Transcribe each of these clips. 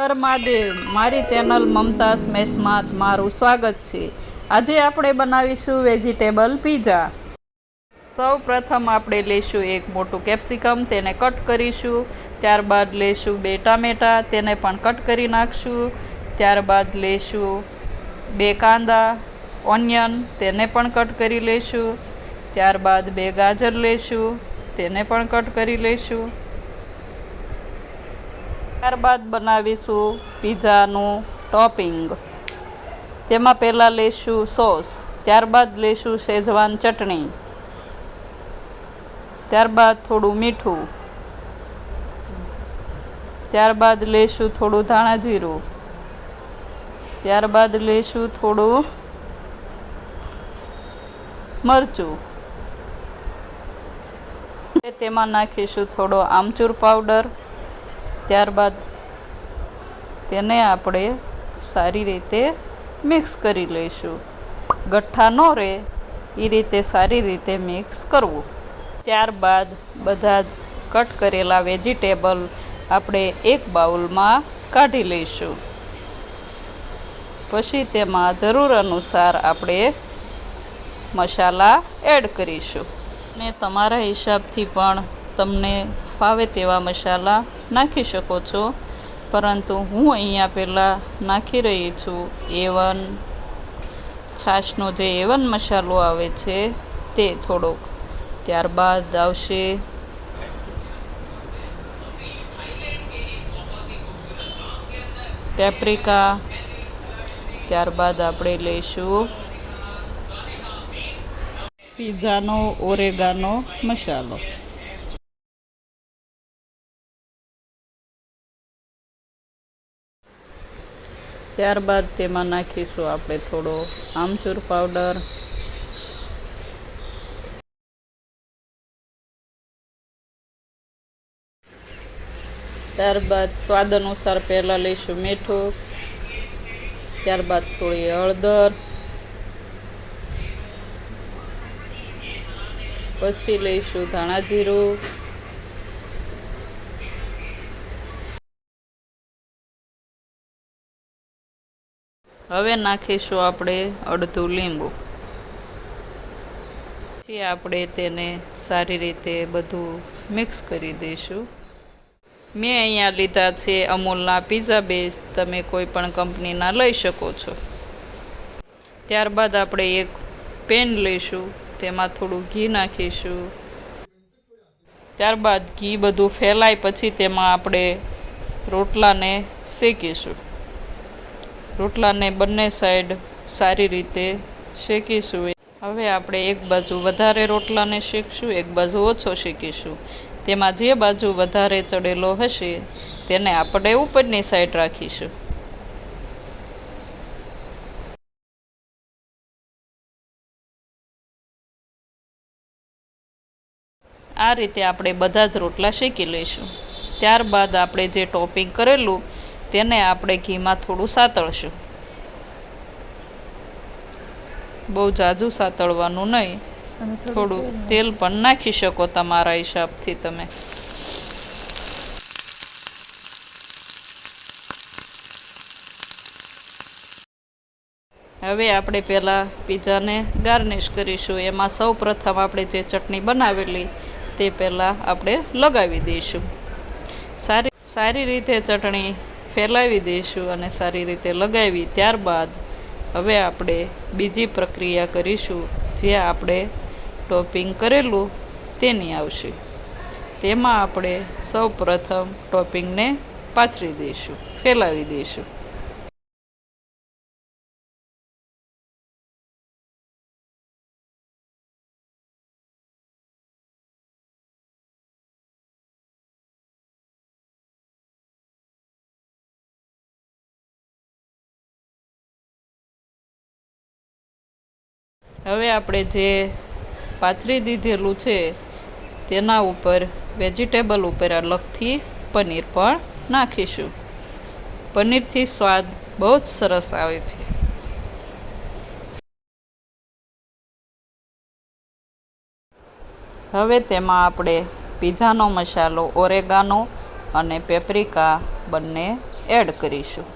હર મહાદેવ, મારી ચેનલ મમતા સ્મેશમાં તમારું સ્વાગત છે। આજે આપણે બનાવીશું વેજીટેબલ પીઝા। સૌ પ્રથમ આપણે લઈશું એક મોટું કેપ્સિકમ, તેને કટ કરીશું। ત્યારબાદ લઈશું 2 ટામેટાં, તેને પણ કટ કરી નાખશું। ત્યારબાદ લઈશું 2 કાંદા ઓનિયન, તેને પણ કટ કરી લઈશું। ત્યારબાદ 2 ગાજર લઈશું, તેને પણ કટ કરી લઈશું। ત્યારબાદ બનાવીશું પીઝાનું ટોપિંગ। તેમાં પહેલાં લઈશું સોસ, ત્યારબાદ લઈશું શેઝવાન ચટણી, ત્યારબાદ થોડું મીઠું, ત્યારબાદ લઈશું થોડું ધાણા જીરું, ત્યારબાદ લઈશું થોડું મરચું, તેમાં નાખીશું થોડો આમચૂર પાવડર। ત્યારબાદ તેને આપણે સારી રીતે મિક્સ કરી લઈશું, ગઠ્ઠા ન રહે એ રીતે સારી રીતે મિક્સ કરવું। ત્યારબાદ બધા જ કટ કરેલા વેજીટેબલ આપણે એક બાઉલમાં કાઢી લઈશું। પછી તેમાં જરૂર અનુસાર આપણે મસાલા એડ કરીશું ને તમારા હિસાબથી પણ તમને ફાવે તેવા મસાલા નાખી શકો છો, પરંતુ હું અહીંયા પહેલાં નાખી રહી છું A1 છાશનો જે A1 મસાલો આવે છે તે થોડોક। ત્યારબાદ આવશે પેપ્રિકા, ત્યારબાદ આપણે લઈશું પીઝાનો ઓરેગાનો મસાલો, ત્યારબાદ તેમાં નાખીશું આપણે થોડો આમચૂર પાવડર, ત્યારબાદ સ્વાદ અનુસાર પહેલાં લઈશું મીઠું, ત્યારબાદ થોડી હળદર, પછી લઈશું ધાણા જીરું, હવે નાખીશું આપણે અડધું લીંબુ। પછી આપણે તેને સારી રીતે બધું મિક્સ કરી દઈશું। મેં અહીંયા લીધા છે અમૂલના પીઝા બેઝ, તમે કોઈ પણ કંપનીના લઈ શકો છો। ત્યારબાદ આપણે એક પેન લઈશું, તેમાં થોડું ઘી નાખીશું। ત્યારબાદ ઘી બધું ફેલાય પછી તેમાં આપણે રોટલાને શેકીશું। રોટલાને બંને સાઈડ સારી રીતે શેકીશું। હવે આપણે એક બાજુ વધારે રોટલાને શેકશું, એક બાજુ ઓછો શેકીશું। તેમાં જે બાજુ વધારે ચડેલો હશે તેને આપણે ઉપરની સાઈડ રાખીશું। આ રીતે આપણે બધા જ રોટલા શેકી લઈશું। ત્યારબાદ આપણે જે ટોપિંગ કરેલું તેને આપણે ઘીમાં થોડું સાતળશું, બહુ ઝાઝું સાતળવાનું નહીં, થોડું તેલ પણ નાખી શકો તમારા હિસાબથી તમે। હવે આપણે પહેલાં પીઝાને ગાર્નિશ કરીશું। એમાં સૌ પ્રથમ આપણે જે ચટણી બનાવેલી તે પહેલાં આપણે લગાવી દઈશું। સારી રીતે ચટણી ફેલાવી દઈશું અને સારી રીતે લગાવી ત્યારબાદ હવે આપણે બીજી પ્રક્રિયા કરીશું, જે આપણે ટોપિંગ કરેલું તેની આવશે। તેમાં આપણે સૌ પ્રથમ ટોપિંગને પાથરી દઈશું, ફેલાવી દઈશું। હવે આપણે જે પાથરી દીધેલું છે તેના ઉપર વેજીટેબલ ઉપર અલગથી પનીર પણ નાખીશું। પનીરથી સ્વાદ બહુ જ સરસ આવે છે। હવે તેમાં આપણે પીઝાનો મસાલો ઓરેગાનો અને પેપ્રિકા બંને એડ કરીશું.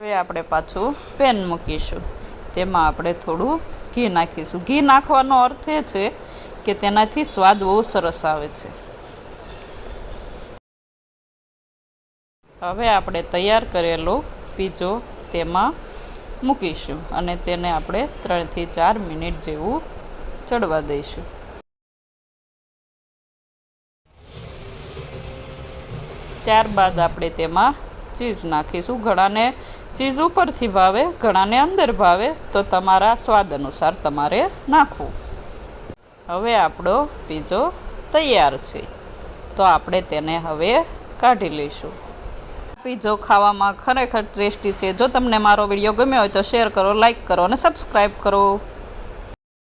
હવે આપણે પાછું પેન મૂકીશું. તેમાં આપણે થોડું ઘી નાખીશું. ઘી નાખવાનો અર્થ એ છે કે તેનાથી સ્વાદ બહુ સરસ આવે છે. હવે આપણે તૈયાર કરેલો પીઝો તેમાં મૂકીશું અને તેને આપણે 3 થી 4 મિનિટ જેવું ચડવા દઈશું. ત્યારબાદ આપણે તેમાં ચીઝ નાખીશું. ઘણાને ચીઝ ઉપરથી ભાવે, ઘણાને અંદર ભાવે, તો તમારા સ્વાદ અનુસાર તમારે નાખવું. હવે આપણો પીઝો તૈયાર છે, તો આપણે તેને હવે કાઢી લઈશું. પીઝો ખાવામાં ખરેખર ટેસ્ટી છે. જો તમને મારો વિડીયો ગમ્યો હોય તો શેર કરો, લાઈક કરો અને સબસ્ક્રાઈબ કરો.